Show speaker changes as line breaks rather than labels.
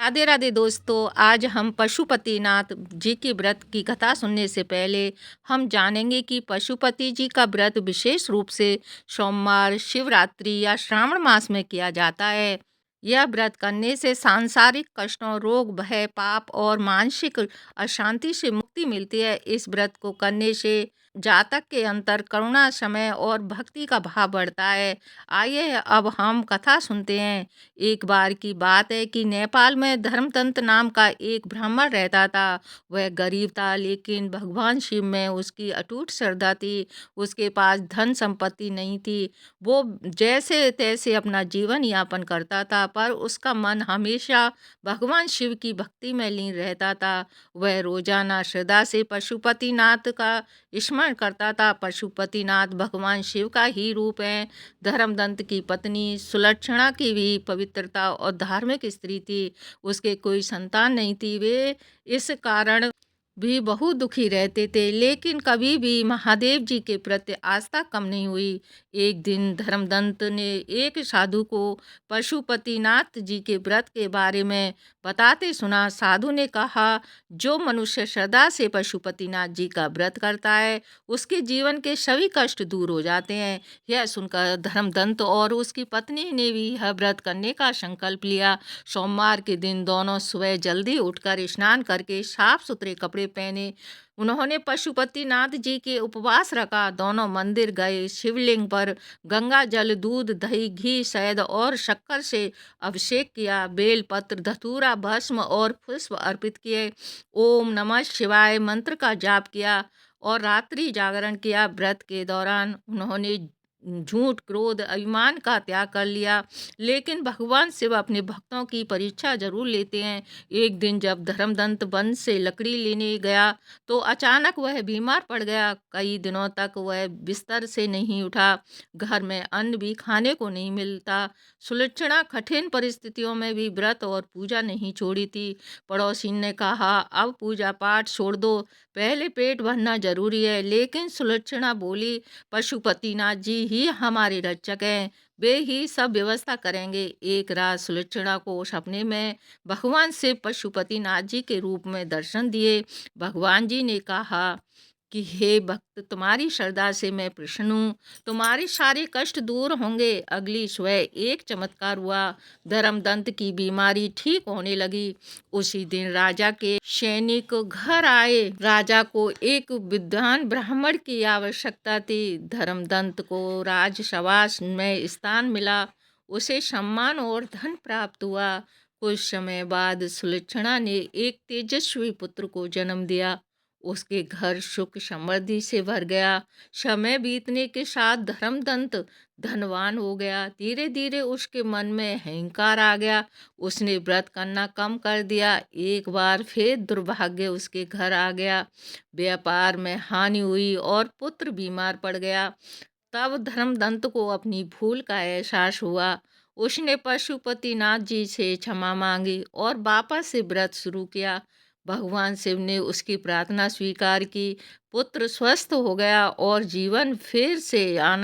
राधे राधे दोस्तों। आज हम पशुपतिनाथ जी के व्रत की कथा सुनने से पहले हम जानेंगे कि पशुपति जी का व्रत विशेष रूप से सोमवार, शिवरात्रि या श्रावण मास में किया जाता है। यह व्रत करने से सांसारिक कष्टों, रोग, भय, पाप और मानसिक अशांति से मुक्ति मिलती है। इस व्रत को करने से जातक के अंतर करुणा, समय और भक्ति का भाव बढ़ता है। आइए अब हम कथा सुनते हैं। एक बार की बात है कि नेपाल में धर्मतंत्र नाम का एक ब्राह्मण रहता था। वह गरीब था, लेकिन भगवान शिव में उसकी अटूट श्रद्धा थी। उसके पास धन संपत्ति नहीं थी। वो जैसे तैसे अपना जीवन यापन करता था, पर उसका मन हमेशा भगवान शिव की भक्ति में लीन रहता था। वह रोजाना श्रद्धा से पशुपतिनाथ का स्मरण करता था। पशुपतिनाथ भगवान शिव का ही रूप है। धर्मदंत की पत्नी सुलक्षणा की भी पवित्रता और धार्मिक स्त्री थी। उसके कोई संतान नहीं थी। वे इस कारण भी बहुत दुखी रहते थे, लेकिन कभी भी महादेव जी के प्रति आस्था कम नहीं हुई। एक दिन धर्मदंत ने एक साधु को पशुपतिनाथ जी के व्रत के बारे में बताते सुना। साधु ने कहा, जो मनुष्य श्रद्धा से पशुपतिनाथ जी का व्रत करता है, उसके जीवन के सभी कष्ट दूर हो जाते हैं। यह सुनकर धर्मदंत और उसकी पत्नी ने भी यह व्रत करने का संकल्प लिया। सोमवार के दिन दोनों सुबह जल्दी उठकर स्नान करके साफ सुथरे कपड़े पहने। उन्होंने पशुपतिनाथ जी के उपवास रखा। दोनों मंदिर गए। शिवलिंग पर गंगा जल, दूध, दही, घी, शहद और शक्कर से अभिषेक किया। बेलपत्र, धतूरा, भस्म और पुष्प अर्पित किए। ओम नमः शिवाय मंत्र का जाप किया और रात्रि जागरण किया। व्रत के दौरान उन्होंने झूठ, क्रोध, अभिमान का त्याग कर लिया। लेकिन भगवान शिव अपने भक्तों की परीक्षा जरूर लेते हैं। एक दिन जब धर्मदंत वन से लकड़ी लेने गया तो अचानक वह बीमार पड़ गया। कई दिनों तक वह बिस्तर से नहीं उठा। घर में अन्न भी खाने को नहीं मिलता। सुलक्षणा कठिन परिस्थितियों में भी व्रत और पूजा नहीं छोड़ी थी। पड़ोसी ने कहा, अब पूजा पाठ छोड़ दो, पहले पेट भरना जरूरी है। लेकिन सुलक्षणा बोली, पशुपतिनाथ जी ही हमारे रक्षक हैं, वे ही सब व्यवस्था करेंगे। एक रात सुलक्षणा को सपने में भगवान शिव पशुपतिनाथ जी के रूप में दर्शन दिए। भगवान जी ने कहा कि हे भक्त, तुम्हारी श्रद्धा से मैं प्रसन्न हूँ, तुम्हारे सारे कष्ट दूर होंगे। अगली सुबह एक चमत्कार हुआ। धर्मदंत की बीमारी ठीक होने लगी। उसी दिन राजा के सैनिक घर आए। राजा को एक विद्वान ब्राह्मण की आवश्यकता थी। धर्मदंत को राजसभा में स्थान मिला। उसे सम्मान और धन प्राप्त हुआ। कुछ समय बाद सुलक्षणा ने एक तेजस्वी पुत्र को जन्म दिया। उसके घर सुख समृद्धि से भर गया। समय बीतने के साथ धर्मदंत धनवान हो गया। धीरे धीरे उसके मन में अहंकार आ गया। उसने व्रत करना कम कर दिया। एक बार फिर दुर्भाग्य उसके घर आ गया। व्यापार में हानि हुई और पुत्र बीमार पड़ गया। तब धर्मदंत को अपनी भूल का एहसास हुआ। उसने पशुपतिनाथ जी से क्षमा मांगी और वापस से व्रत शुरू किया। भगवान शिव ने उसकी प्रार्थना स्वीकार की। पुत्र स्वस्थ हो गया और जीवन फिर से आनंद